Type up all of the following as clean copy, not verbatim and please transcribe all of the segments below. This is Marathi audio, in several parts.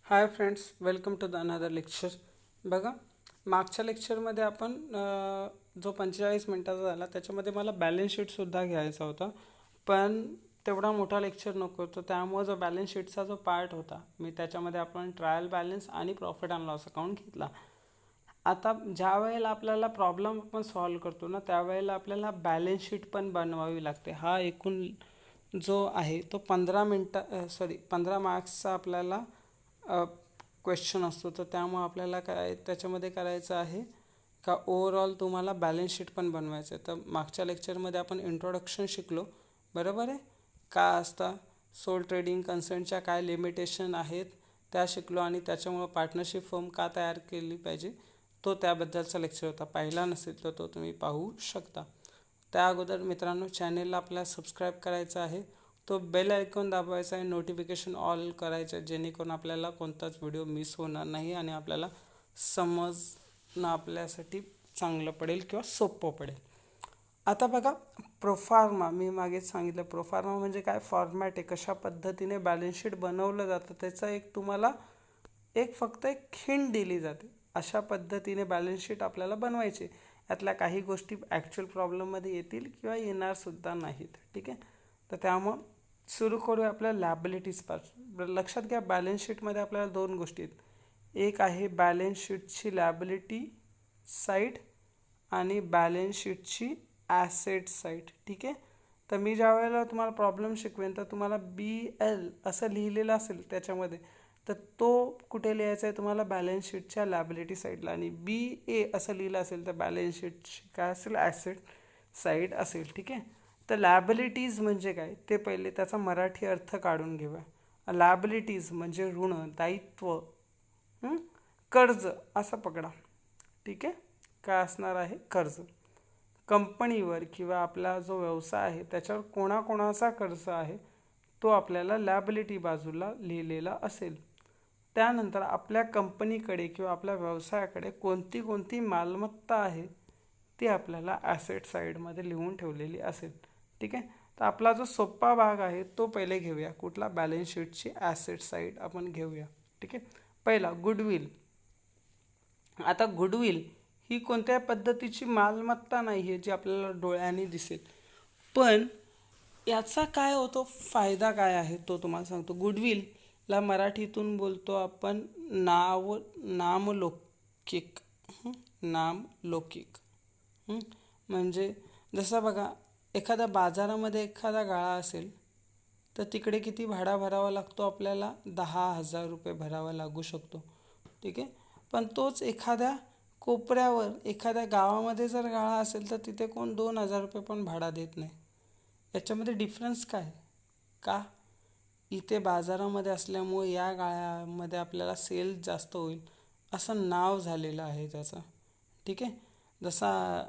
High friends, welcome to the another lecture. बघा, मागच्या लेक्चरमध्ये आपण जो 45 मिनिटाचा झाला त्याच्यामध्ये मला बॅलन्स शीटसुद्धा घ्यायचा होता, पण तेवढा मोठा लेक्चर नको होतं. त्यामुळे जो बॅलन्स शीटचा जो पार्ट होता मी त्याच्यामध्ये आपण ट्रायल बॅलन्स आणि प्रॉफिट अँड लॉस अकाउंट घेतला. आता ज्या वेळेला आपल्याला प्रॉब्लेम आपण सॉल्व करतो ना, त्यावेळेला आपल्याला बॅलन्स शीट पण बनवावी लागते. हा एकूण जो आहे तो 15 मार्क्सचा आपल्याला क्वेश्चन असतो. तर त्यामुळे आपल्याला त्याच्यामध्ये करायचं आहे का ओव्हरऑल तुम्हाला बॅलन्स शीट पण बनवायचं आहे. तर मागच्या लेक्चरमध्ये आपण इंट्रोडक्शन शिकलो, बरोबर आहे. का असता सोल ट्रेडिंग कन्सर्नच्या काय लिमिटेशन आहेत त्या शिकलो, आणि त्याच्यामुळं पार्टनरशिप फर्म का तयार केली पाहिजे तो त्याबद्दलचा लेक्चर होता. पाहिला नसेल तर तो तुम्ही पाहू शकता. त्या अगोदर मित्रांनो, चॅनेलला आपल्याला सबस्क्राईब करायचं आहे, तो बेल आयकॉन दाबवायचा आहे, नोटिफिकेशन ऑल करायचं, जेणेकरून आपल्याला कोणताच व्हिडिओ मिस होणार नाही आणि आपल्याला समजणं आपल्यासाठी चांगलं पडेल किंवा सोपं पडेल. आता बघा, प्रोफार्मा मी मागेच सांगितलं. प्रोफार्मा म्हणजे काय, फॉर्मॅट आहे, कशा पद्धतीने बॅलन्स शीट बनवलं जातं त्याचा एक तुम्हाला फक्त एक हिंट दिली जाते. अशा पद्धतीने बॅलन्स शीट आपल्याला बनवायचे. यातल्या काही गोष्टी ॲक्च्युअल प्रॉब्लेममध्ये येतील किंवा येणारसुद्धा नाहीत, ठीक आहे. तर त्यामुळं सुरू करूया आपल्या लॅबिलिटीजपासून. लक्षात घ्या, बॅलन्स शीटमध्ये आपल्याला दोन गोष्टी आहेत. एक आहे बॅलन्स शीटची लॅबिलिटी साईड आणि बॅलन्स शीटची ॲसेट साईड, ठीक आहे. तर मी ज्या वेळेला तुम्हाला प्रॉब्लेम शिकवेन तर तुम्हाला BL असं लिहिलेलं असेल त्याच्यामध्ये, तर तो कुठे लिहायचा आहे तुम्हाला, बॅलन्स शीटच्या लॅबिलिटी साईडला. आणि BA असं लिहिलं असेल तर बॅलन्स शीटची काय असेल, ॲसेट साईड असेल, ठीक आहे. तर लॅबिलिटीज म्हणजे काय ते पहिले त्याचा मराठी अर्थ काढून घेऊया. लॅबिलिटीज म्हणजे ऋण, दायित्व, कर्ज असं पकडा, ठीक आहे. काय असणार आहे, कर्ज. कंपनीवर किंवा आपला जो व्यवसाय आहे त्याच्यावर कोणाकोणाचा कर्ज आहे तो आपल्याला लॅबिलिटी बाजूला लिहिलेला असेल. त्यानंतर आपल्या कंपनीकडे किंवा आपल्या व्यवसायाकडे कोणती कोणती मालमत्ता आहे ती आपल्याला ॲसेट साईडमध्ये लिहून ठेवलेली असेल, ठीक आहे. तर आपला जो सोपा भाग आहे तो पहिले घेऊया. कुठला, बॅलन्स शीटची ॲसेट साईड आपण घेऊया, ठीक आहे. पहिला गुडविल. आता गुडविल ही कोणत्या पद्धतीची मालमत्ता नाही आहे जी आपल्याला डोळ्यांनी दिसेल, पण याचा काय होतो, फायदा काय आहे तो तुम्हाला सांगतो. गुडविलला मराठीतून बोलतो आपण नामलौकिक. नामलौकिक म्हणजे जसं बघा, एखाद्या बाजारामध्ये एखादा गाळा असेल तर तिकडे किती भाडा भरावा लागतो आपल्याला, 10,000 रुपये भरावा लागू शकतो, ठीक आहे. पण तोच एखाद्या कोपऱ्यावर एखाद्या गावामध्ये जर गाळा असेल तर तिथे कोण 2,000 रुपये पण भाडा देत नाही. याच्यामध्ये डिफरन्स काय, का, इथे बाजारामध्ये असल्यामुळे या गाळ्यामध्ये आपल्याला सेल जास्त होईल असं नाव झालेलं आहे त्याचं, ठीक आहे. जसा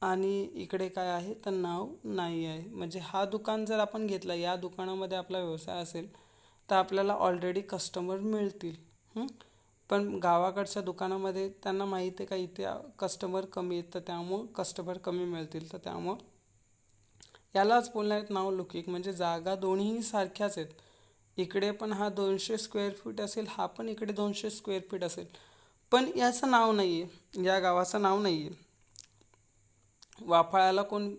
आणि इकडे काय आहे तर नाव नाही आहे. म्हणजे हा दुकान जर आपण घेतला, या दुकानामध्ये आपला व्यवसाय असेल तर आपल्याला ऑलरेडी कस्टमर मिळतील. पण गावाकडच्या दुकानामध्ये त्यांना माहीत आहे का इथे कस्टमर कमी आहेत, तर त्यामुळं कस्टमर कमी मिळतील. तर त्यामुळं यालाच बोलणार आहेत नावलौकिक. म्हणजे जागा दोन्हीही सारख्याच आहेत. इकडे पण हा 200 स्क्वेअर फीट असेल, हा पण इकडे 200 स्क्वेअर फीट असेल, पण याचं नाव नाही आहे, या गावाचं नाव नाही आहे. वाफाळ्याला कोण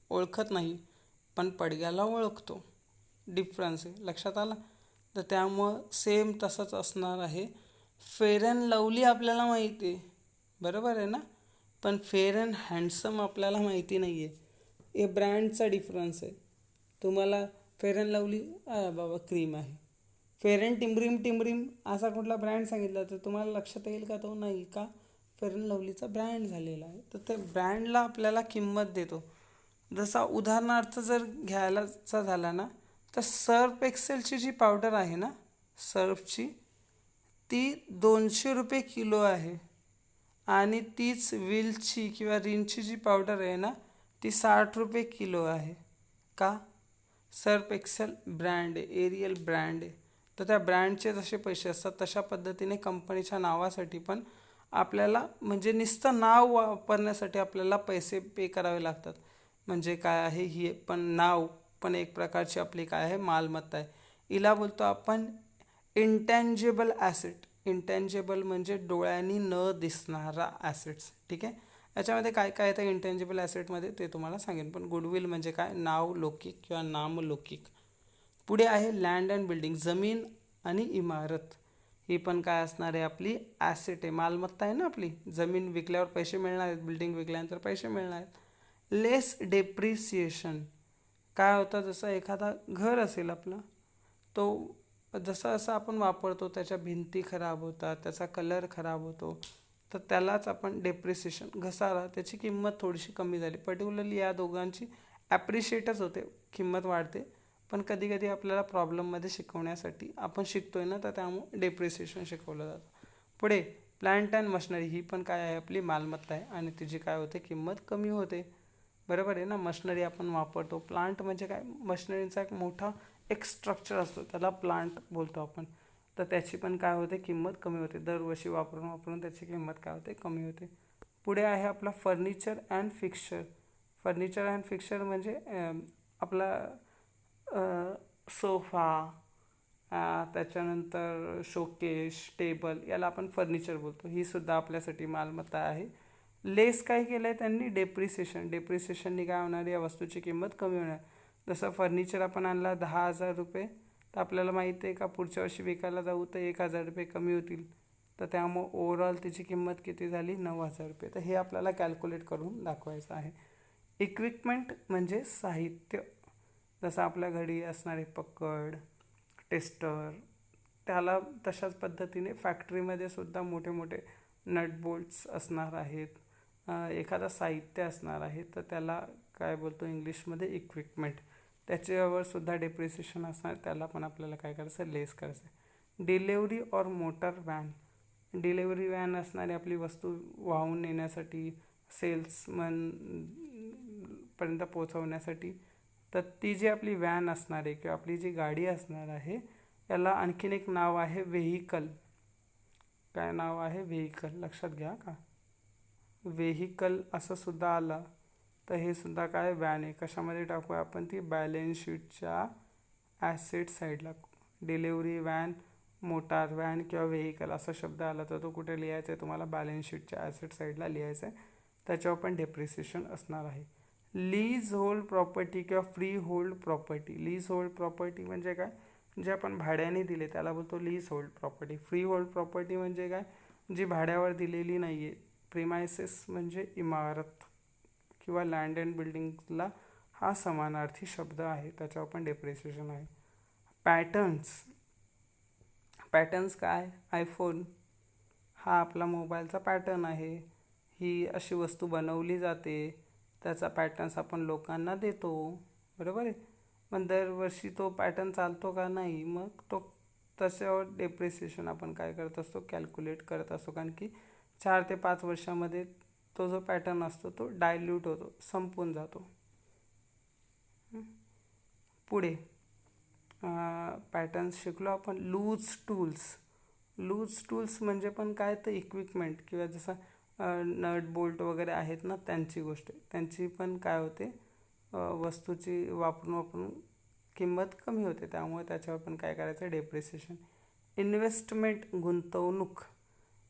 ओळखत नाही, पण पडग्याला ओळखतो. डिफरन्स आहे, लक्षात आला. तर त्यामुळं सेम तसंच असणार आहे. फेअर अँड लवली आपल्याला माहिती आहे, बरोबर आहे ना, पण फेअर अँड हँडसम आपल्याला माहिती नाही आहे. हे ब्रँडचा डिफरन्स आहे. तुम्हाला फेअर अँड लवली बाबा क्रीम आहे, फेअर अँड टिमरिम टिमरिम असा कुठला ब्रँड सांगितला तर तुम्हाला लक्षात येईल का, तो नाही का, फेअर अँड लवलीचा ब्रँड झालेला आहे. तर त्या ब्रँडला आपल्याला किंमत देतो. जसा उदाहरणार्थ जर घ्यायलाचा झाला ना, तर सर्फ एक्सेलची जी पावडर आहे ना, सर्फची, ती 200 रुपये किलो आहे. आणि तीच विलची किंवा रिनची जी पावडर आहे ना, ती 60 रुपये किलो आहे. का, सर्फ एक्सेल ब्रँड आहे, एरियल ब्रँड आहे. तर त्या ब्रँडचे जसे पैसे असतात तशा पद्धतीने कंपनीच्या नावासाठी पण आपल्याला, म्हणजे नुसतं नाव वापरण्यासाठी आपल्याला पैसे पे करावे लागतात. म्हणजे काय आहे, ही पण नाव पण एक प्रकारची आपली काय आहे, मालमत्ता आहे. हिला बोलतो आपण इंटॅन्जिबल ॲसेट, इंटॅन्जिबल म्हणजे डोळ्यांनी न दिसणारा ॲसेट्स, ठीक आहे. याच्यामध्ये काय काय येतं इंटॅन्जिबल ॲसेटमध्ये ते तुम्हाला सांगेन. पण गुडविल म्हणजे काय, नाव लौकिक किंवा नामलौकिक. पुढे आहे लँड अँड बिल्डिंग, जमीन आणि इमारत. ही पण काय असणार आहे, आपली ॲसेट आहे, मालमत्ता आहे ना आपली. जमीन विकल्यावर पैसे मिळणार आहेत, बिल्डिंग विकल्यानंतर पैसे मिळणार आहेत. लेस डेप्रिसिएशन काय होतं, जसं एखादा घर असेल आपलं, तो जसं जसं आपण वापरतो त्याच्या भिंती खराब होतात, त्याचा कलर खराब होतो, तर त्यालाच आपण डेप्रिसिएशन, घसारा, त्याची किंमत थोडीशी कमी झाली. पर्टिक्युलरली या दोघांची ॲप्रिशिएटच होते, किंमत वाढते. पण कधी कधी आपल्याला प्रॉब्लेममध्ये शिकवण्यासाठी आपण शिकतोय ना, तर त्यामुळे डेप्रिसिएशन शिकवलं जातं. पुढे प्लांट अँड मशनरी, ही पण काय आहे, आपली मालमत्ता आहे आणि तिची काय होते, किंमत कमी होते. बरोबर आहे ना. मशनरी आपण वापरतो. प्लांट म्हणजे काय, मशनरीचा एक मोठा एक स्ट्रक्चर असतो, त्याला प्लांट बोलतो आपण. तर त्याची पण काय होते, किंमत कमी होते. दरवर्षी वापरून वापरून त्याची किंमत काय होते, कमी होते. पुढे आहे आपला furniture and fixture. Furniture and fixture म्हणजे आपला सोफा, त्याच्यानंतर शोकेश, टेबल, याला आपण फर्निचर बोलतो. ही सुद्धा आपल्यासाठी मालमत्ता आहे. लेस काय केलं आहे त्यांनी, डेप्रिसिएशन. डेप्रिसिएशननी काय होणार, या वस्तूची किंमत कमी होणार. जसं फर्निचर आपण आणला 10,000 रुपये, तर आपल्याला माहिती आहे का पुढच्या वर्षी विकायला जाऊ तर 1,000 रुपये कमी होतील. तर त्यामुळं ओव्हरऑल तिची किंमत किती झाली, 9,000 रुपये. तर हे आपल्याला कॅल्क्युलेट करून दाखवायचं आहे. इक्विपमेंट म्हणजे साहित्य, जसं आपल्या घरी असणारे पकड, टेस्टर, त्याला तशाच पद्धतीने फॅक्टरीमध्ये सुद्धा मोठे मोठे नट बोल्ट्स असणार आहेत. एखादा साहित्य असणार आहे, तर त्याला काय बोलतो इंग्लिशमध्ये, इक्विपमेंट. त्याच्यावर सुद्धा डेप्रिसिएशन असणार, त्याला पण आपल्याला काय करायचं, लेस करायचं. डिलेवरी और मोटर व्हॅन, डिलेवरी व्हॅन असणारी आपली वस्तू वाहून नेण्यासाठी, सेल्समन पर्यंत पोहोचवण्यासाठी. तर ती जी आपली व्हॅन असणार आहे किंवा आपली जी गाडी असणार आहे, याला आणखीन एक नाव आहे व्हेइकल. काय नाव आहे, व्हेइकल, लक्षात घ्या का. व्हेइकल असं सुद्धा आलं तर हे सुद्धा काय, व्हॅन आहे. कशामध्ये टाकूया आपण ती, बॅलन्स शीटच्या ॲसेट साईडला. डिलेवरी व्हॅन, मोटार व्हॅन किंवा व्हेइकल असा शब्द आला तर तो कुठे लिहायचा आहे तुम्हाला, बॅलन्स शीटच्या ॲसेट साईडला लिहायचं आहे. त्याच्यावर पण डेप्रिसिएशन असणार आहे. लीज होल्ड प्रॉपर्टी किंवा free hold property. Lease hold property म्हणजे काय, जे आपण भाड्याने दिले त्याला बोलतो lease hold property. Free hold property म्हणजे काय, जी भाड्यावर दिलेली नाही आहे. प्रिमायसेस म्हणजे इमारत किंवा लँड अँड बिल्डिंगला हा समानार्थी शब्द आहे, त्याच्यावर पण डेप्रिसिएशन आहे. पॅटर्न्स, पॅटर्न्स काय, आयफोन हा आपला मोबाईलचा पॅटर्न आहे. ही अशी वस्तू बनवली जाते, त्याचा पॅटर्न्स आपण लोकांना देतो, बरोबर आहे. पण दरवर्षी तो पॅटर्न चालतो का, नाही. मग तो त्याच्यावर डेप्रिसिएशन आपण काय करत असतो, कॅल्क्युलेट करत असतो. कारण की 4 ते 5 वर्षामध्ये तो जो पॅटर्न असतो तो डायल्यूट होतो, संपून जातो. पुढे पॅटर्न्स शिकलो आपण. लूज टूल्स, लूज टूल्स म्हणजे पण काय, तर इक्विपमेंट किंवा जसं नट बोल्ट वगैरे आहेत ना, त्यांची गोष्ट. त्यांची पण काय होते, वस्तूची वापरून वापरून किंमत कमी होते, त्यामुळे त्याच्यावर पण काय करायचं, डेप्रिसिएशन. इन्व्हेस्टमेंट, गुंतवणूक.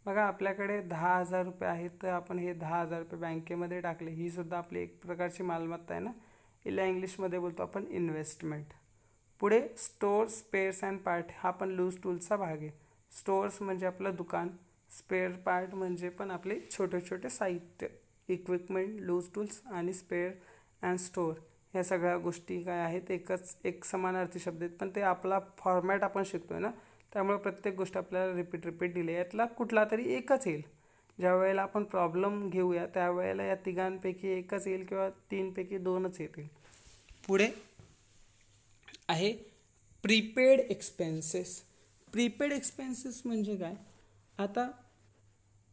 बघा आपल्याकडे 10,000 रुपये आहेत, तर आपण हे 10,000 रुपये बँकेमध्ये टाकले, ही सुद्धा आपली एक प्रकारची मालमत्ता आहे ना. हिला इंग्लिशमध्ये बोलतो आपण इन्व्हेस्टमेंट. पुढे स्टोअर्स, स्पेअर्स अँड पार्ट, हा पण लूज टूल्सचा भाग आहे. स्टोअर्स म्हणजे आपलं दुकान, स्पेअर पार्ट म्हणजे पण आपले छोटे छोटे साहित्य. इक्विपमेंट, लूज टूल्स आणि स्पेअर अँड स्टोअर, ह्या सगळ्या गोष्टी काय आहेत, एक समानार्थी शब्द आहेत. पण ते आपला फॉर्मॅट आपण शिकतोय ना, त्यामुळे प्रत्येक गोष्ट आपल्याला रिपीट दिली. यातला कुठला तरी एकच येईल. ज्या वेळेला आपण प्रॉब्लेम घेऊया त्यावेळेला या तिघांपैकी एकच येईल किंवा 3 पैकी 2च येतील. पुढे आहे प्रीपेड एक्सपेन्सेस. प्रीपेड एक्सपेन्सेस म्हणजे काय, आता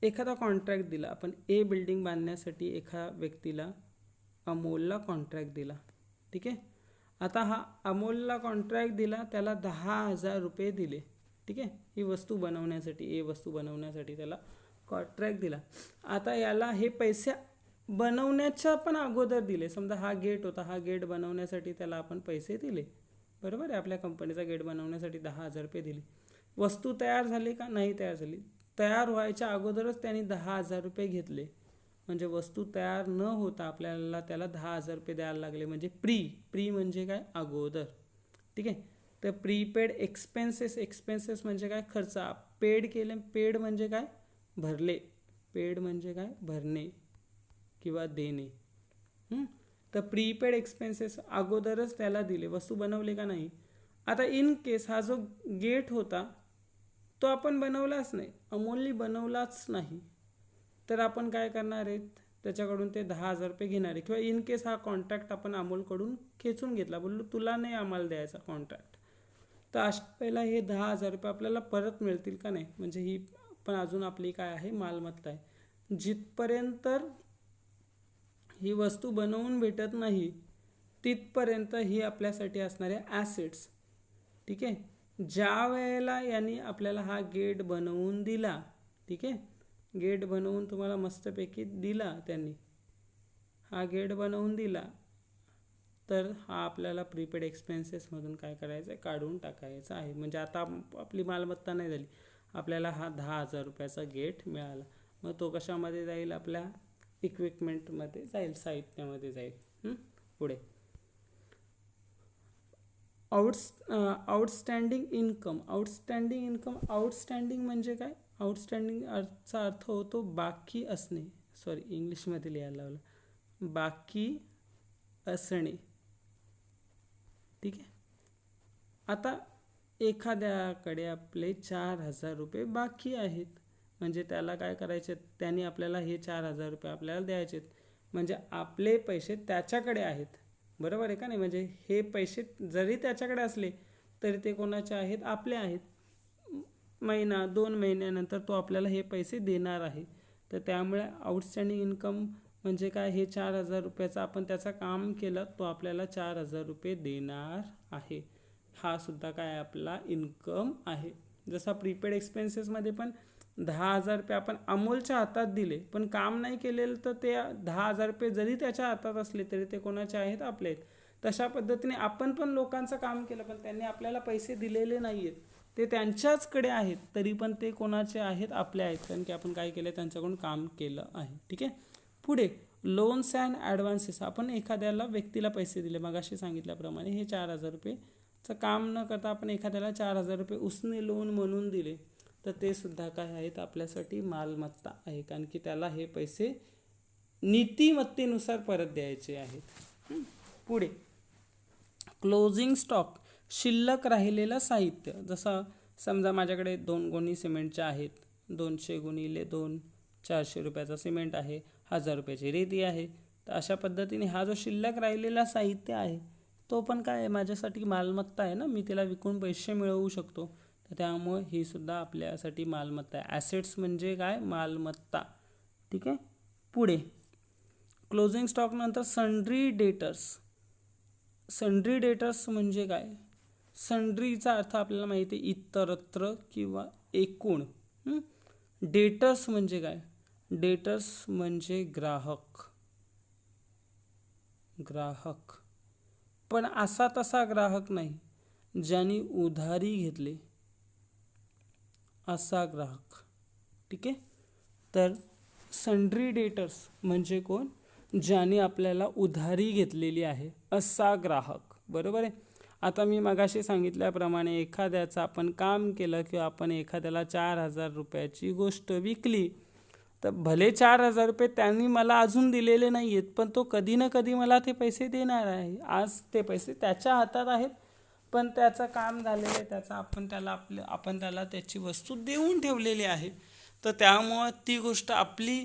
एखादा कॉन्ट्रॅक्ट दिला आपण, ए बिल्डिंग बांधण्यासाठी एका व्यक्तीला अमोलला कॉन्ट्रॅक्ट दिला, ठीक आहे. आता हा अमोलला कॉन्ट्रॅक्ट दिला, त्याला 10,000 रुपये दिले, ठीक आहे. ही वस्तू बनवण्यासाठी, ए वस्तू बनवण्यासाठी त्याला कॉन्ट्रॅक्ट दिला. आता याला हे पैसे बनवण्याच्या पण अगोदर दिले. समजा हा गेट होता, हा गेट बनवण्यासाठी त्याला आपण पैसे दिले, बरोबर आहे. आपल्या कंपनीचा गेट बनवण्यासाठी 10,000 रुपये दिले. वस्तू तयार झाली का? नाही तयार झाली. तयार व्हायच्या अगोदरच त्यांनी 10,000 रुपये घेतले. म्हणजे वस्तू तयार न होता आपल्याला त्याला 10,000 रुपये द्यायला लागले. म्हणजे प्री म्हणजे काय? अगोदर. ठीक आहे. तर प्रीपेड एक्सपेन्सेस, एक्सपेन्सेस म्हणजे काय? खर्च. पेड केले. पेड म्हणजे काय? भरले. पेड म्हणजे काय? भरणे किंवा देणे. तर प्रीपेड एक्सपेन्सेस अगोदरच त्याला दिले. वस्तू बनवले का? नाही. आता इन केस हा जो गेट होता तो आपण बनवलाच नाही, अमोलनी बनवलाच नाही, तर आपण काय करणार आहेत? त्याच्याकडून ते 10,000 रुपये घेणार आहे. किंवा इन केस हा कॉन्ट्रॅक्ट आपण अमोलकडून खेचून घेतला, बोललो तुला नाही आम्हाला द्यायचा कॉन्ट्रॅक्ट, तर अशा पहिला हे 10,000 रुपये आपल्याला परत मिळतील का? नाही. म्हणजे ही पण अजून आपली काय आहे? मालमत्ता आहे. जिथपर्यंत ही वस्तू बनवून भेटत नाही तिथपर्यंत ही आपल्यासाठी असणारे ॲसेट्स. ठीक आहे. ज्या वेळेला यांनी आपल्याला हा गेट बनवून दिला, ठीक आहे, गेट बनवून तुम्हाला मस्तपैकी दिला, त्यांनी हा गेट बनवून दिला, तर हा आपल्याला प्रीपेड एक्सपेन्सेसमधून काय करायचं आहे? काढून टाकायचा आहे. म्हणजे आता आपली मालमत्ता नाही झाली, आपल्याला हा 10,000 रुपयाचा गेट मिळाला. मग तो कशामध्ये जाईल? आपल्या इक्विपमेंटमध्ये जाईल, साहित्यामध्ये जाईल. पुढे outstanding income. Outstanding income, outstanding म्हणजे काय? आउटस्टँडिंग चा अर्थ होतो बाकी असणे. सॉरी, इंग्लिशमध्ये लिहायला लावलं. बाकी असणे. ठीक आहे. आता एखाद्याकडे आपले 4,000 रुपये बाकी आहेत, म्हणजे त्याला काय करायचे? त्यांनी आपल्याला हे 4,000 रुपये आपल्याला द्यायचे, म्हणजे आपले पैसे त्याच्याकडे आहेत. बरोबर आहे का नाही? म्हणजे हे पैसे जरी त्याच्याकडे असले तरी ते कोणाचे आहेत? आपले आहेत. महिना 2 महिन्यानंतर तो आपल्याला हे पैसे देणार आहे. तर त्यामुळे आउटस्टँडिंग इन्कम म्हणजे काय? हे 4,000 रुपयाचं आपण त्याचं काम केलं, तो आपल्याला 4,000 रुपये देणार आहे. हा सुद्धा काय? आपला इन्कम आहे. जसा प्रीपेड एक्सपेन्सेसमध्ये पण 10,000 रुपये आपण अमोलच्या हातात दिले, पण काम नाही केलेलं, तर ते 10,000 रुपये जरी त्याच्या हातात असले तरी ते कोणाचे आहेत? आपले आहेत. तशा पद्धतीने आपण पण लोकांचं काम केलं, पण त्यांनी आपल्याला पैसे दिलेले नाही आहेत, ते त्यांच्याचकडे आहेत, तरी पण ते कोणाचे आहेत? आपले आहेत, कारण की आपण काय केलं? त्यांच्याकडून काम केलं आहे. ठीक आहे. पुढे लोन्स अँड ॲडव्हान्सेस. आपण एखाद्याला व्यक्तीला पैसे दिले, मगाशी सांगितल्याप्रमाणे हे 4,000 रुपयेचं काम न करता आपण एखाद्याला 4,000 रुपये उसने लोन म्हणून दिले, तर ते सुद्धा काय आहेत? आपल्यासाठी मालमत्ता आहे, कारण की त्याला हे पैसे नीतिमत्तेनुसार परत द्यायचे आहेत. पुढे क्लोजिंग स्टॉक, शिल्लक राहिलेलं साहित्य. जसं समजा माझ्याकडे 2 गोणी सिमेंटच्या आहेत, 200 गुणिले 2 400 रुपयाचा सिमेंट आहे, 1,000 रुपयाची रेती आहे. तर अशा पद्धतीने हा जो शिल्लक राहिलेला साहित्य आहे तो पण काय आहे? माझ्यासाठी मालमत्ता आहे ना, मी त्याला विकून पैसे मिळवू शकतो. तर त्यामुळे ही सुद्धा आपल्यासाठी मालमत्ता आहे. ॲसेट्स म्हणजे काय? मालमत्ता. ठीक आहे. पुढे क्लोजिंग स्टॉक नंतर सन्ड्री डेटर्स. सन्ड्री डेटर्स म्हणजे काय? सन्ड्रीचा अर्थ आपल्याला माहिती आहे, इतरत्र किंवा एकूण. डेटर्स म्हणजे काय? डेटर्स म्हणजे ग्राहक. ग्राहक, पण असा तसा ग्राहक नाही, ज्यांनी उधारी घेतली असा ग्राहक. ठीक आहे. तर सन्ड्री डेटर्स म्हणजे कोण? ज्याने आपल्याला उधारी घेतलेली आहे असा ग्राहक. बरोबर आहे. आता मी मगाशी सांगितल्याप्रमाणे एखाद्याचं आपण काम केलं किंवा आपण एखाद्याला 4,000 रुपयाची गोष्ट विकली, तर भले 4,000 रुपये त्यांनी मला अजून दिलेले नाही आहेत, पण तो कधी ना कधी मला ते पैसे देणार आहे. आज ते पैसे त्याच्या हातात आहेत, पण त्याचं काम झालेलं आहे, त्याचं आपण त्याला त्याची वस्तू देऊन ठेवलेली आहे. तर त्यामुळं ती गोष्ट आपली,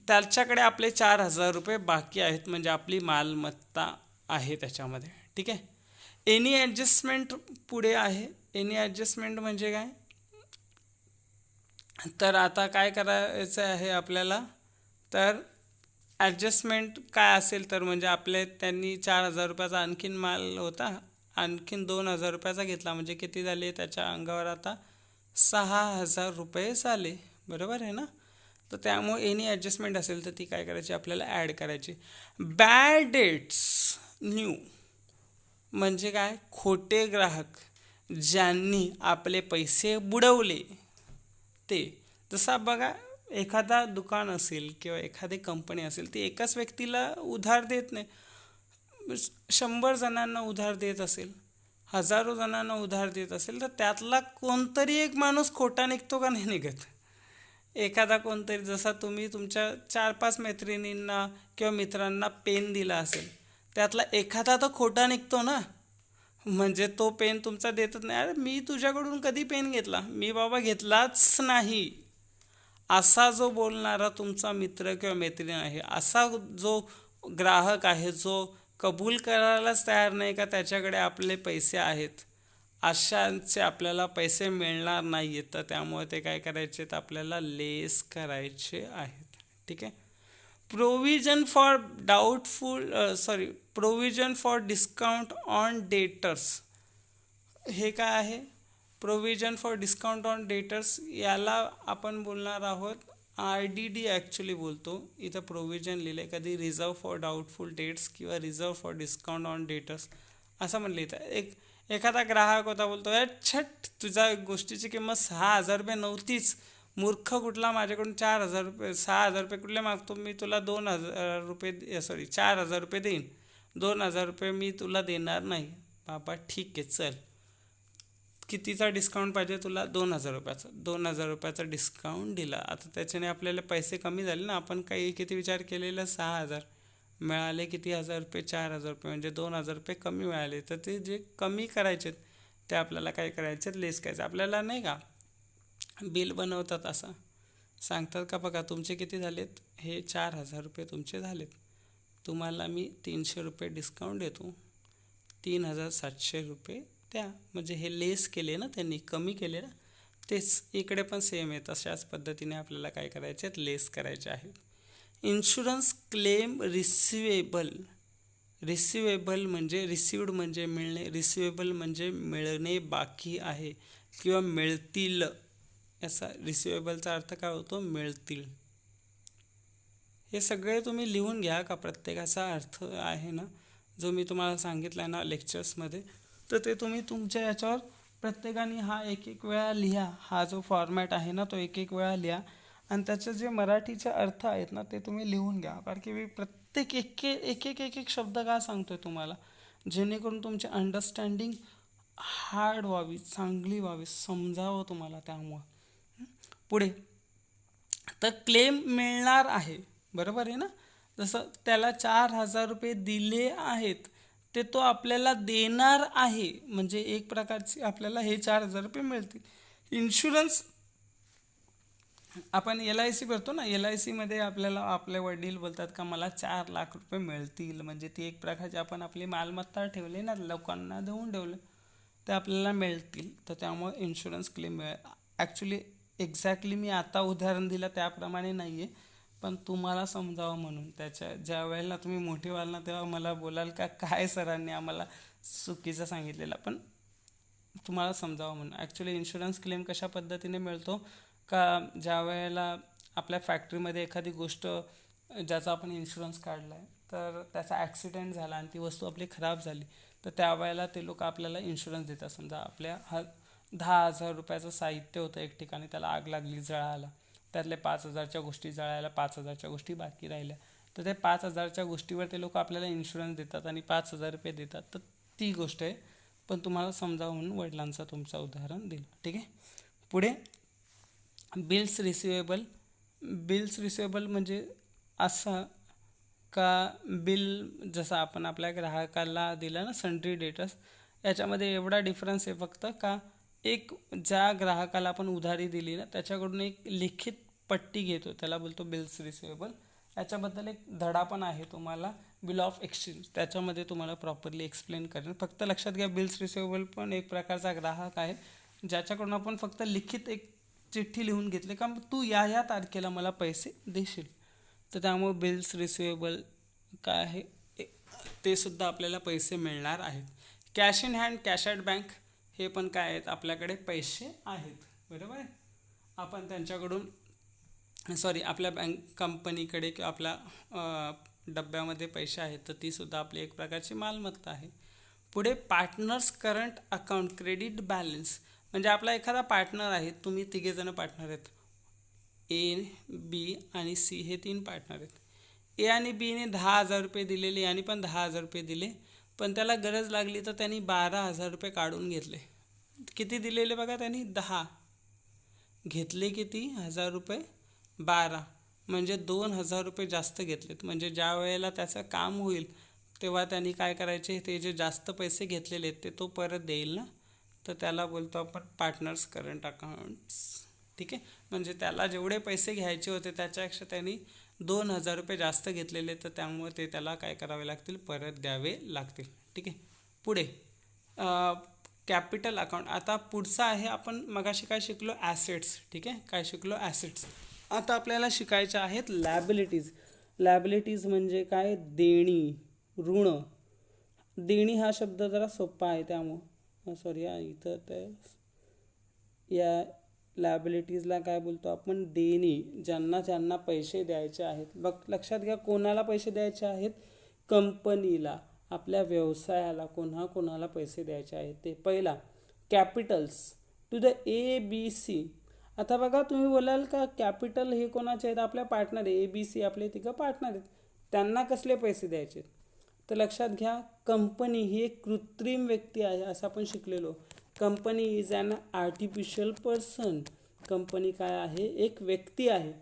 त्याच्याकडे आपले 4,000 रुपये बाकी आहेत, म्हणजे आपली मालमत्ता आहे त्याच्यामध्ये. ठीक आहे. एनी ॲडजस्टमेंट पुढे आहे. एनी ॲडजस्टमेंट म्हणजे काय? तर आता काय करायचं आहे आपल्याला? तर ॲडजस्टमेंट काय असेल? तर म्हणजे आपले त्यांनी 4,000 रुपयाचा आणखीन माल होता, आणखीन 2,000 रुपयाचा घेतला, म्हणजे किती झाले? त्याच्या अंगावर आता 6,000 रुपये झाले. बरोबर आहे ना? तर त्यामुळे एनी ॲडजस्टमेंट असेल तर ती काय करायची? आपल्याला ॲड करायची. बॅड डेट्स न्यू म्हणजे काय? खोटे ग्राहक, ज्यांनी आपले पैसे बुडवले ते. जसा बघा, एखादा दुकान असेल किंवा एखादी कंपनी असेल, ती एकाच व्यक्तीला उधार देत नाही. 100 जणांना उधार देत असेल, हजारो जणांना उधार देत असेल, तर त्यातला कोणतरी एक माणूस खोटा निघतो का नाही निघत? एखादा कोणतरी, जसा तुम्ही तुमच्या 4-5 मैत्रिणींना किंवा मित्रांना पेन दिला असेल, त्यातला एखादा तर खोटा निघतो ना. म्हणजे तो पेन तुमचा देतच नाही. अरे मी तुझ्याकडून कधी पेन घेतला? मी बाबा घेतलाच नाही. असा जो बोलणारा तुमचा मित्र किंवा मैत्रीण आहे, असा जो ग्राहक आहे, जो कबूल करायलाच तयार नाही का त्याच्याकडे आपले पैसे आहेत, अशांचे आपल्याला पैसे मिळणार नाही आहेत. तर त्यामुळे ते काय करायचे, तर आपल्याला लेस करायचे आहेत. ठीक आहे. Provision for doubtful provision for discount on debtors, हे काय आहे? Provision for discount on debtors, याला आपण बोलणार आहोत RDD. ॲक्च्युली बोलतो इथं प्रोव्हिजन लिहिलं आहे, कधी रिझर्व फॉर डाऊटफुल डेट्स किंवा reserve for discount on debtors असं म्हणलं. इथं एखादा ग्राहक होता, बोलतो छट, तुझ्या गोष्टीची किंमत 6,000 रुपये नव्हतीच, मूर्ख कुठला, माझ्याकडून 4,000 रुपये, 6,000 रुपये कुठले मागतो, मी तुला 2,000 रुपये 4,000 रुपये देईन, 2,000 रुपये मी तुला देणार नाही. बाबा ठीक आहे, चल, कितीचा डिस्काउंट पाहिजे तुला? 2,000 रुपयाचा. 2,000 रुपयाचा डिस्काउंट दिला. आता त्याच्याने आपल्याला पैसे कमी झाले ना. आपण काही किती विचार केलेला? 6,000 मिळाले, किती 1,000 रुपये? 4,000 रुपये, म्हणजे 2,000 रुपये कमी मिळाले. तर ते जे कमी करायचे ते आपल्याला काय करायचे, लेस करायचे. आपल्याला नाही का बिल बनवतात असं सांगतात का, बघा तुमचे किती झालेत, हे 4,000 रुपये तुमचे झालेत, तुम्हाला मी 300 रुपये डिस्काउंट देतो, 3,700 रुपये द्या. म्हणजे हे लेस केले ना त्यांनी, कमी केले ना. तेच इकडे पण सेम आहे. तशाच पद्धतीने आपल्याला काय करायचे आहेत, लेस करायचे आहेत. Insurance claim receivable. रिसिवेबल म्हणजे रिसिव्ड म्हणजे मिळणे, रिसिवेबल म्हणजे मिळणे बाकी आहे किंवा मिळतील. याचा रिसिवेबलचा अर्थ काय होतो? मिळतील. हे सगळे तुम्ही लिहून घ्या का, प्रत्येकाचा अर्थ आहे ना जो मी तुम्हाला सांगितला आहे ना लेक्चर्समध्ये, तर ते तुम्ही तुमच्या याच्यावर प्रत्येकाने हा एक एक वेळा लिहा. हा जो फॉर्मॅट आहे ना तो एक एक वेळा लिहा, आणि त्याचे जे मराठीचे अर्थ आहेत ना ते तुम्ही लिहून घ्या. कारण की मी प्रत्येक एक एक शब्द का सांगतोय तुम्हाला, जेणेकरून तुमची अंडरस्टँडिंग हार्ड व्हावी, चांगली व्हावी, समजावं तुम्हाला. त्यामुळं पुढे, तर क्लेम मिळणार आहे, बरोबर आहे ना. जसं त्याला 4,000 रुपये दिले आहेत, ते तो आपल्याला देणार आहे, म्हणजे एक प्रकारची आपल्याला हे 4,000 रुपये मिळतील. इन्शुरन्स, आपण LIC भरतो ना, LICमध्ये आपल्याला आपले वडील बोलतात का मला 4,00,000 रुपये मिळतील, म्हणजे ती एक प्रकारची आपण आपली मालमत्ता ठेवली ना, लोकांना देऊन ठेवले, ते आपल्याला मिळतील. तर त्यामुळे इन्शुरन्स क्लेम मिळेल. ॲक्च्युली एक्झॅक्टली मी आता उदाहरण दिलं त्याप्रमाणे नाही आहे, पण तुम्हाला समजावं म्हणून. त्याच्या ज्या वेळेला तुम्ही मोठे व्हाल ना, तेव्हा मला बोलाल का काय सरांनी आम्हाला चुकीचं सांगितलेलं, पण तुम्हाला समजावं म्हणून. ॲक्च्युली इन्शुरन्स क्लेम कशा पद्धतीने मिळतो का, ज्या वेळेला आपल्या फॅक्टरीमध्ये एखादी गोष्ट ज्याचा आपण इन्शुरन्स काढला आहे, तर त्याचा ॲक्सिडेंट झाला आणि ती वस्तू आपली खराब झाली, तर त्यावेळेला ते लोक आपल्याला इन्शुरन्स देतात. समजा आपल्या 10,000 रुपयाचं साहित्य होतं एक ठिकाणी, त्याला आग लागली, जळाला, त्यातले 5,000च्या गोष्टी जळायला, 5,000च्या गोष्टी बाकी राहिल्या, तर ते 5,000च्या गोष्टीवर ते लोक आपल्याला इन्शुरन्स देतात आणि 5,000 रुपये देतात. तर ती गोष्ट आहे, पण तुम्हाला समजावं म्हणून वडिलांचं तुमचं उदाहरण दिलं. ठीक आहे. पुढे, बिल्स रिसिवेबल. बिल्स रिसिवेबल म्हणजे असं का, बिल जसं आपण आपल्या ग्राहकाला दिलं ना सन्ड्री डेटर्स, याच्यामध्ये एवढा डिफरन्स आहे फक्त का, एक ज्या ग्राहकाला आपण उधारी दिली ना त्याच्याकडून एक लिखित पट्टी घेतो, त्याला बोलतो बिल्स रिसिवेबल. याच्याबद्दल एक धडा पण आहे तुम्हाला, बिल ऑफ एक्सचेंज, त्याच्यामध्ये तुम्हाला प्रॉपरली एक्सप्लेन करेन. फक्त लक्षात घ्या, बिल्स रिसिवेबल पण एक प्रकारचा ग्राहक आहे, ज्याच्याकडून आपण फक्त लिखित एक चिठ्ठी लिहून घेतली का तू या या तारखेला मला पैसे देशील. तर त्यामुळे बिल्स रिसिवेबल काय आहे, ते सुद्धा आपल्याला पैसे मिळणार आहेत. Cash in hand, cash at bank, हे पण काय आहेत, आपल्याकडे पैसे आहेत, बरोबर आहे. आपण त्यांच्याकडून आपल्या बँक कंपनीकडे किंवा आपल्या डब्यामध्ये पैसे आहेत, तर ती सुद्धा आपली एक प्रकारची मालमत्ता आहे. पुढे partners current account credit balance, म्हणजे आपला एखादा पार्टनर आहे, तुम्ही तिघेजण पार्टनर आहेत, ए, बी आणि सी हे 3 पार्टनर आहेत. ए आणि बीने 10,000 रुपये दिलेले, आणि पण 10,000 रुपये दिले, पण त्याला गरज लागली तर त्यांनी 12,000 रुपये काढून घेतले. किती दिलेले बघा, त्यांनी 10, घेतले किती 1000 रुपये, 12, म्हणजे 2,000 रुपये जास्त घेतलेत. म्हणजे ज्या वेळेला त्याचं काम होईल तेव्हा त्यांनी काय करायचे, ते जे जास्त पैसे घेतलेले आहेत ते तो परत देईल ना, तर त्याला बोलतो आपण पार्टनर्स करंट अकाउंट्स. ठीक आहे, म्हणजे त्याला जेवढे पैसे घ्यायचे होते त्याच्यापेक्षा त्यांनी 2,000 रुपये जास्त घेतलेले, तर त्यामुळे ते त्याला काय करावे लागतील, परत द्यावे लागतील. ठीक आहे, पुढे कॅपिटल अकाउंट. आता पुढचा आहे, आपण मगाशी काय शिकलो, ॲसेट्स. ठीक आहे, काय शिकलो, ॲसेट्स. आता आपल्याला शिकायच्या आहेत लॅबिलिटीज. लॅबिलिटीज म्हणजे काय, देणी, ऋण. देणी हा शब्द जरा सोपा आहे, त्यामुळं सॉरी इथं ते या लॅबिलिटीजला काय बोलतो आपण, देणी. ज्यांना ज्यांना पैसे द्यायचे आहेत, बघ लक्षात घ्या, कोणाला पैसे द्यायचे आहेत, कंपनीला, आपल्या व्यवसायाला कोणाला पैसे द्यायचे आहेत ते. पहिला capitals to the A B C. आता बघा, तुम्ही बोलाल का कॅपिटल हे कोणाचे आहेत, आपल्या पार्टनर आहे, ए बी सी आपले तिघं पार्टनर आहेत, त्यांना कसले पैसे द्यायचे. तर लक्षात घ्या, कंपनी ही एक कृत्रिम व्यक्ती आहे असं आपण शिकलेलो. Company is an artificial person. Company काय आहे, एक व्यक्ती आहे.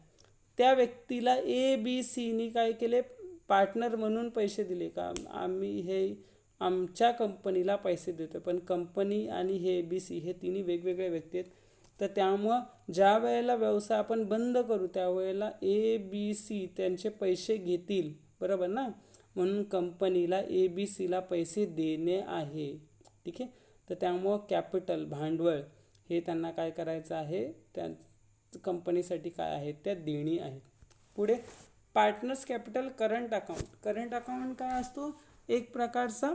त्या व्यक्तीला ए बी सीनी काय केले, पार्टनर म्हणून पैसे दिले, का आम्ही हे आमच्या कंपनीला पैसे देतो. पण कंपनी आणि हे ए बी सी हे तिन्ही वेगवेगळे व्यक्ती आहेत. तर त्यामुळं ज्या वेळेला व्यवसाय आपण बंद करू त्यावेळेला ए बी सी त्यांचे पैसे घेतील, बरोबर ना, म्हणून कंपनीला ए बी सीला पैसे देणे आहे. ठीक आहे, तर त्यामुळं कॅपिटल, भांडवल, हे त्यांना काय करायचं आहे, त्या कंपनीसाठी काय आहेत, त्या देणी आहेत. पुढे partners capital current account. Current account काय असतो, एक प्रकारचा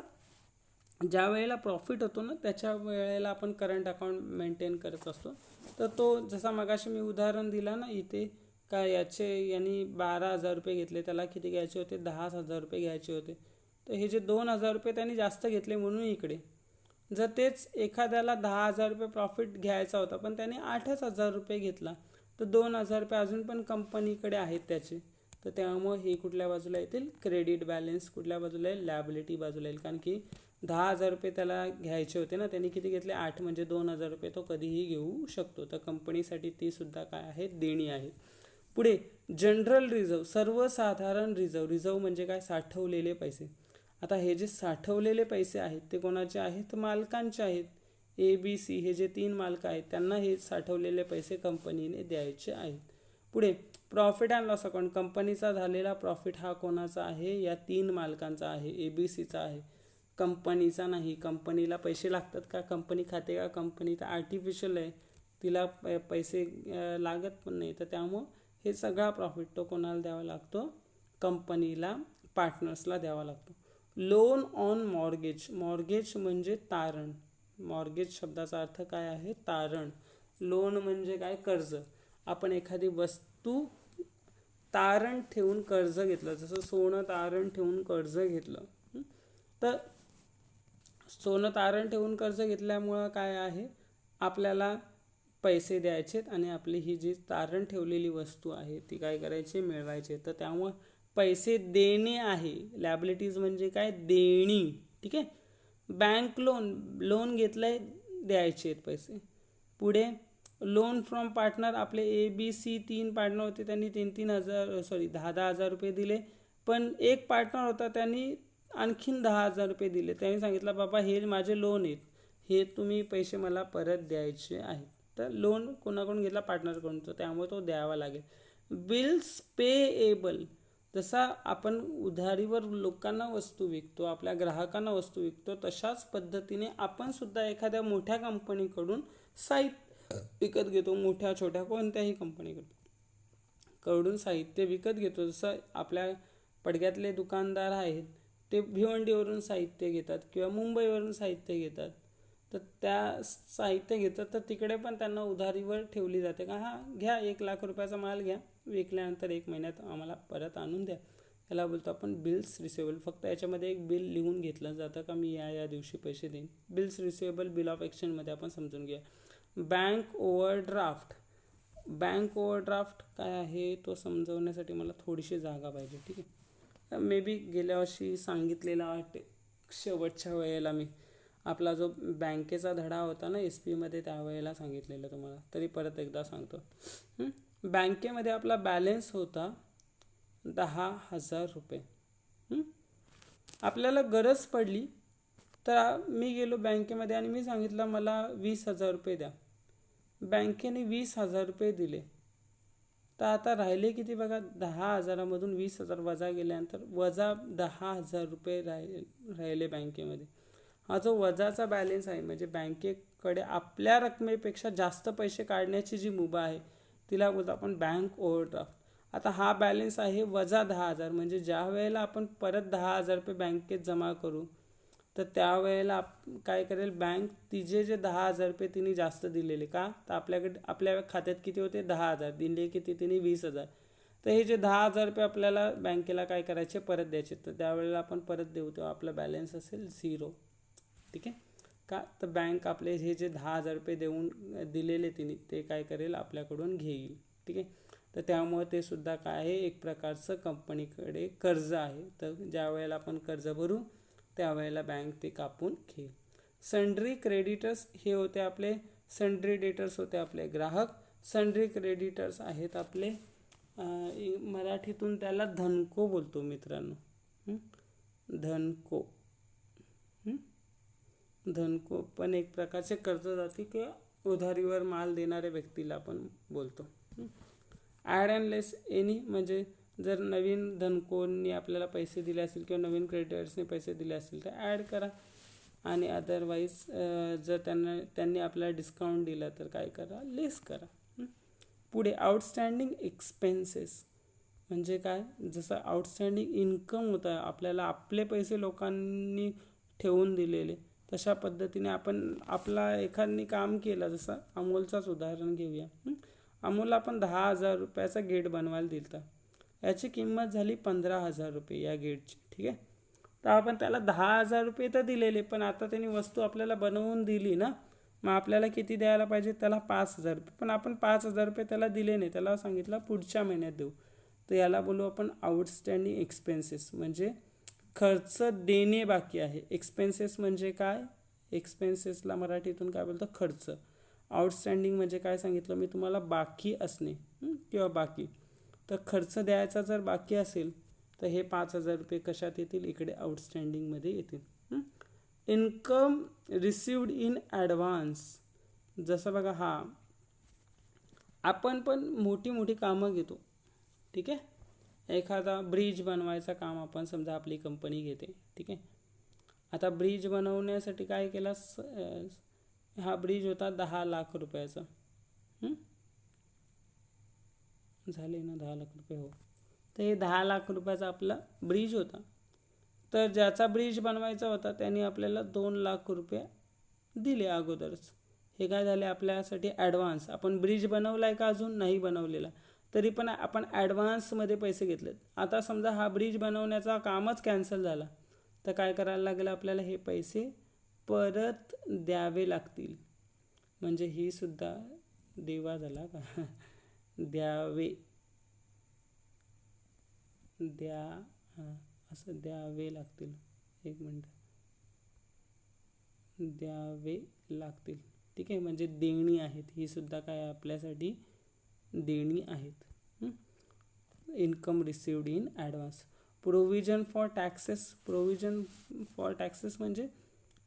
ज्या वेळेला प्रॉफिट होतो ना त्याच्या वेळेला आपण करंट अकाउंट मेंटेन करत असतो. तर तो जसा मगाशी मी उदाहरण दिला ना इथे, का यांनी 12,000 रुपये घेतले, त्याला किती घ्यायचे होते, 10,000 रुपये घ्यायचे होते. तर हे जे 2,000 रुपये त्यांनी जास्त घेतले म्हणून इकडे. जर तेच एखाद्याला 10,000 रुपये प्रॉफिट घ्यायचा होता पण त्याने 8,000 रुपये घेतला, तर 2,000 रुपये अजून पण कंपनीकडे आहेत त्याचे. तर त्यामुळे हे कुठल्या बाजूला येतील, क्रेडिट बॅलन्स कुठल्या बाजूला येईल, लॅबिलिटी बाजूला येईल. कारण की 10,000 रुपये त्याला घ्यायचे होते ना, त्यांनी किती घेतले, 8, म्हणजे 2,000 रुपये तो कधीही घेऊ शकतो. तर कंपनीसाठी ती सुद्धा काय आहे, देणी आहे. पुढे जनरल रिझर्व, सर्वसाधारण रिझर्व. रिझर्व म्हणजे काय, साठवलेले पैसे. आता हे जे साठवलेले पैसे आहेत ते कोणाचे आहेत, मालकांचे आहेत. ए बी सी हे जे 3 मालक आहेत त्यांना हे साठवलेले पैसे कंपनीने द्यायचे आहेत. पुढे प्रॉफिट अँड लॉस अकाउंट. कंपनीचा झालेला प्रॉफिट हा कोणाचा आहे, या 3 मालकांचा आहे, ए बी सीचा आहे, कंपनीचा नाही. कंपनीला पैसे लागतात का, कंपनी खाते का, कंपनी तर आर्टिफिशियल आहे, तिला पैसे लागत पण नाही. तर त्यामुळं हे सगळा प्रॉफिट तो कोणाला द्यावा लागतो, कंपनीला, पार्टनर्सला द्यावा लागतो. Loan on mortgage. मॉर्गेज म्हणजे तारण. मॉर्गेज शब्दाचा अर्थ काय आहे, तारण. लोन म्हणजे काय, कर्ज. आपण एखादी वस्तू तारण ठेवून कर्ज घेतलं, जसं सोनं तारण ठेवून कर्ज घेतलं. तर सोनं तारण ठेवून कर्ज घेतल्यामुळं काय आहे, आपल्याला पैसे द्यायचेत आणि आपली ही जी तारण ठेवलेली वस्तू आहे ती काय करायची, मिळवायची. तर त्यामुळं पैसे देणे आहे. लॅबिलिटीज म्हणजे काय, देणी. ठीक आहे, बँक लोन, लोन घेतलंय, द्यायचे आहेत पैसे. पुढे लोन फ्रॉम पार्टनर. आपले ए बी सी 3 पार्टनर होते, त्यांनी 10,000 रुपये दिले. पण एक पार्टनर होता त्यांनी आणखीन 10,000 रुपये दिले. त्यांनी सांगितलं, बाबा हे माझे लोन आहेत, हे तुम्ही पैसे मला परत द्यायचे आहेत. तर लोन कोणाकडून घेतला, पार्टनरकडून, तर त्यामुळे तो द्यावा लागेल. Bills payable. जसा आपण उधारीवर लोकांना वस्तू विकतो, आपल्या ग्राहकांना वस्तू विकतो, तशाच पद्धतीने आपण सुद्धा एखाद्या मोठ्या कंपनीकडून साहित्य विकत घेतो. मोठ्या छोट्या कोणत्याही कंपनीकडून साहित्य विकत घेतो. जसं आपल्या पडग्यातले दुकानदार आहेत ते भिवंडीवरून साहित्य घेतात किंवा मुंबईवरून साहित्य घेतात. तर त्या साहित्य घेतात तर तिकडे पण त्यांना उधारीवर ठेवली जाते, का घ्या 1,00,000 रुपयाचा माल घ्या, विकल्यानंतर 1 महिन्यात आम्हाला परत आणून द्या. याला बोलतो आपण बिल्स रिसिवेबल. फक्त याच्यामध्ये एक बिल लिहून घेतलं जातं का मी या दिवशी पैसे देईन. बिल्स रिसिवेबल बिल ऑफ एक्सचेंजमध्ये आपण समजून घ्या. Bank overdraft. बँक ओव्हरड्राफ्ट काय आहे तो समजवण्यासाठी मला थोडीशी जागा पाहिजे. ठीक आहे, मे बी गेल्या वर्षी सांगितलेला वाटते शेवटच्या वेळेला मी आपला जो बँकेचा धडा होता ना SP मध्ये त्यावेळेला सांगितलेलं तुम्हाला, तरी परत एकदा सांगतो. बँकेमध्ये आपला बॅलेन्स होता 10,000 रुपये. आपल्याला गरज पडली तर मी गेलो बँकेमध्ये आणि मी सांगितलं मला 20,000 रुपये द्या. बँकेने 20,000 रुपये दिले. तर आता राहिले किती बघा, 10,000मधून 20,000 वजा गेल्यानंतर वजा 10,000 रुपये राहिले बँकेमध्ये. हा जो वजाचा बॅलेन्स आहे म्हणजे बँकेकडे आपल्या रकमेपेक्षा जास्त पैसे काढण्याची जी मुभा आहे तिला बोलतो आपण बँक ओव्हरड्राफ्ट. आता हा बॅलेन्स आहे वजा 10,000, म्हणजे ज्या वेळेला आपण परत 10,000 रुपये बँकेत जमा करू तर त्यावेळेला काय करेल बँक तिचे जे 10,000 रुपये तिने जास्त दिलेले का, तर आपल्या खात्यात किती होते 10,000, दिले किती तिने 20,000. तर हे जे 10,000 रुपये आपल्याला बँकेला काय करायचे परत द्यायचे. तर त्यावेळेला आपण परत देऊ तेव्हा आपला बॅलन्स असेल 0. ठीक आहे का, तर बँक आपले हे जे 10,000 रुपये देऊन दिलेले तिने ते काय करेल आपल्याकडून घेईल. ठीक आहे, तर त्यामुळे ते सुद्धा काय आहे एक प्रकारचं कंपनीकडे कर्ज आहे. तर ज्या वेळेला आपण कर्ज भरू त्यावेळेला बँक ते कापून घेईल. सन्ड्री क्रेडिटर्स हे होते आपले, सन्ड्री डेटर्स होते आपले ग्राहक, सन्ड्री क्रेडिटर्स आहेत आपले मराठीतून त्याला धनको बोलतो मित्रांनो. धनको. धनको पण एक प्रकारचे कर्जदाती किंवा उधारीवर माल देणाऱ्या व्यक्तीला आपण बोलतो. ॲड अँड लेस एनी म्हणजे जर नवीन धनकोनी आपल्याला पैसे दिले असतील किंवा नवीन क्रेडिटर्सने पैसे दिले असतील तर ॲड करा, आणि अदरवाईज जर त्यांनी आपल्याला डिस्काउंट दिला तर काय करा लेस करा. पुढे आउटस्टँडिंग एक्सपेन्सेस म्हणजे काय, जसं आउटस्टँडिंग इन्कम होता आपल्याला आपले पैसे लोकांनी ठेवून दिलेले, तशा पद्धतीने आपण आपला एखाद्याने काम केलं. जसं अमोलचाच उदाहरण घेऊया. अमोलला आपण 10,000 रुपयाचा गेट बनवायला दिलता, याची किंमत झाली 15,000 रुपये या गेटची. ठीक आहे, तर आपण त्याला 10,000 रुपये तर दिलेले, पण आता त्यांनी वस्तू आपल्याला बनवून दिली ना, मग आपल्याला किती द्यायला पाहिजे त्याला 5,000 रुपये. पण आपण 5,000 रुपये त्याला दिले नाही, त्याला सांगितलं पुढच्या महिन्यात देऊ. तर याला बोलू आपण आउटस्टँडिंग एक्सपेन्सेस, म्हणजे खर्च देणे बाकी आहे. एक्सपेन्सेस म्हणजे काय, एक्सपेन्सेसला मराठीतून काय बोलतं खर्च. आउटस्टँडिंग म्हणजे काय सांगितलं मी तुम्हाला, बाकी असणे किंवा बाकी. तर खर्च द्यायचा जर बाकी असेल तर हे 5,000 रुपये कशात येतील, इकडे आउटस्टँडिंगमध्ये येतील. Income received in advance. जसं बघा आपण पण मोठी मोठी कामं घेतो. ठीक आहे, एखादा ब्रिज बनवायचं काम आपण समजा आपली कंपनी घेते. ठीक आहे, आता ब्रिज बनवण्यासाठी काय केला, हा ब्रिज होता 10,00,000 रुपयाचा. झाले ना 10,00,000 रुपये, हो. तर हे 10,00,000 रुपयाचा आपला ब्रिज होता. तर ज्याचा ब्रिज बनवायचा होता त्याने आपल्याला 2,00,000 रुपये दिले अगोदरच. हे काय झाले आपल्यासाठी ॲडव्हान्स. आपण ब्रिज बनवला आहे का अजून नाही बनवलेला, तरी पण आपण ॲडव्हान्समध्ये पैसे घेतलेत. आता समजा हा ब्रिज बनवण्याचा कामच कॅन्सल झाला तर काय करायला लागेल आपल्याला, हे पैसे परत द्यावे लागतील. म्हणजे ही सुद्धा देवा झाला का द्यावे असं द्यावे लागतील. एक मिनिट, द्यावे लागतील. ठीक आहे, म्हणजे देणी आहेत, ही सुद्धा काय आपल्यासाठी देणी आहेत. Income received in advance. Provision for taxes. Provision for taxes म्हणजे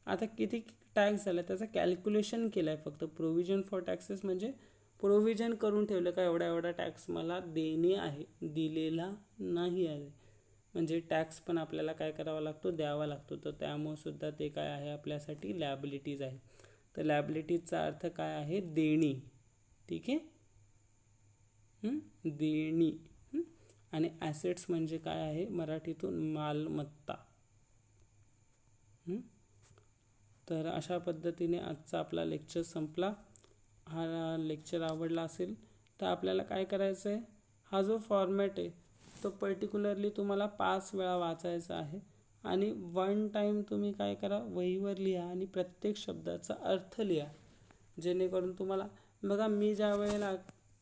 आता किती टॅक्स झाला त्याचं कॅल्क्युलेशन केलं आहे फक्त. प्रोव्हिजन फॉर टॅक्सेस म्हणजे प्रोव्हिजन करून ठेवलं का एवढा टॅक्स मला देणे आहे, दिलेला नाही आहे. म्हणजे टॅक्स पण आपल्याला काय करावा लागतो, द्यावा लागतो. तर त्यामुळे सुद्धा ते काय आहे आपल्यासाठी लॅबिलिटीज आहे. तर लॅबिलिटीजचा अर्थ काय आहे, देणी. ठीक आहे, देणी. आणि ॲसेट्स म्हणजे काय आहे मराठीतून मालमत्ता. तर अशा पद्धतीने आजचा आपला लेक्चर संपला. हा लेक्चर आवडला असेल तर आपल्याला काय करायचं आहे, हा जो फॉर्मॅट आहे तो पर्टिक्युलरली तुम्हाला 5 वेळा वाचायचा आहे. आणि वन टाईम तुम्ही काय करा, वहीवर लिहा आणि प्रत्येक शब्दाचा अर्थ लिहा. जेणेकरून तुम्हाला, बघा मी ज्या वेळेला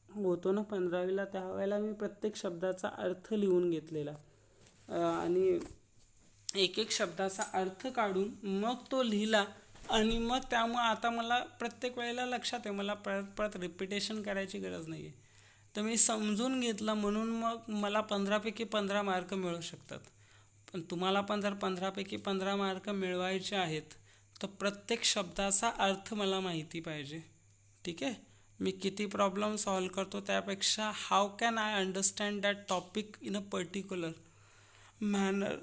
होतो ना 15वीला, त्यावेळेला मी प्रत्येक शब्दाचा अर्थ लिहून घेतलेला. आणि एक एक शब्दाचा अर्थ काढून मग तो लिहिला. आणि मग त्यामुळं आता मला प्रत्येक वेळेला लक्षात आहे, मला परत परत रिपिटेशन करायची गरज नाही आहे. तर मी समजून घेतलं म्हणून मग मला 15पैकी 15 मार्क मिळू शकतात. पण तुम्हाला पण जर 15पैकी 15 मार्क मिळवायचे आहेत तर प्रत्येक शब्दाचा अर्थ मला माहिती पाहिजे. ठीक आहे. मी किती प्रॉब्लेम सॉल्व करतो त्यापेक्षा how can I understand that topic in a particular manner,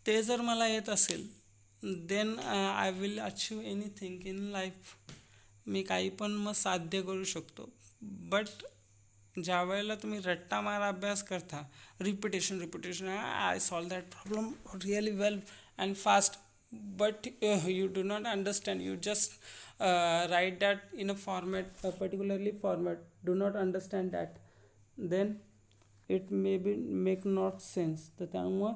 ते जर मला येत असेल then I will achieve anything in life. मी काही पण मग साध्य करू शकतो. बट ज्या वेळेला तुम्ही रट्टा मार अभ्यास करता, repetition repetition, I solve that problem really well and fast, but you do not understand, you just write that in a format, a particularly format, do not understand that, then it may be make not sense. तर त्यामुळं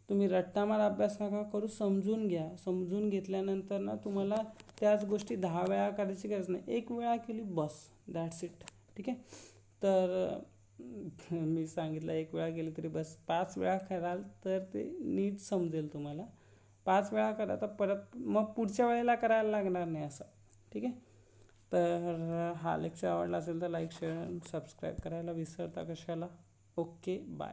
तुम्ही रट्टामार अभ्यास नका करू, समजून घ्या. समजून घेतल्यानंतर ना तुम्हाला त्याच गोष्टी 10 वेळा करायची गरज नाही, 1 वेळा केली बस, दॅट्स इट. ठीक आहे. तर मी सांगितलं 1 वेळा केली तरी बस, 5 वेळा कराल तर ते नीट समजेल तुम्हाला. 5 वेळा करा तर परत मग पुढच्या वेळेला करायला लागणार नाही असं. ठीक आहे. तर हा लेक्चर आवडला असेल तर लाईक शेअर सबस्क्राईब करायला विसरता कशाला. Okay bye.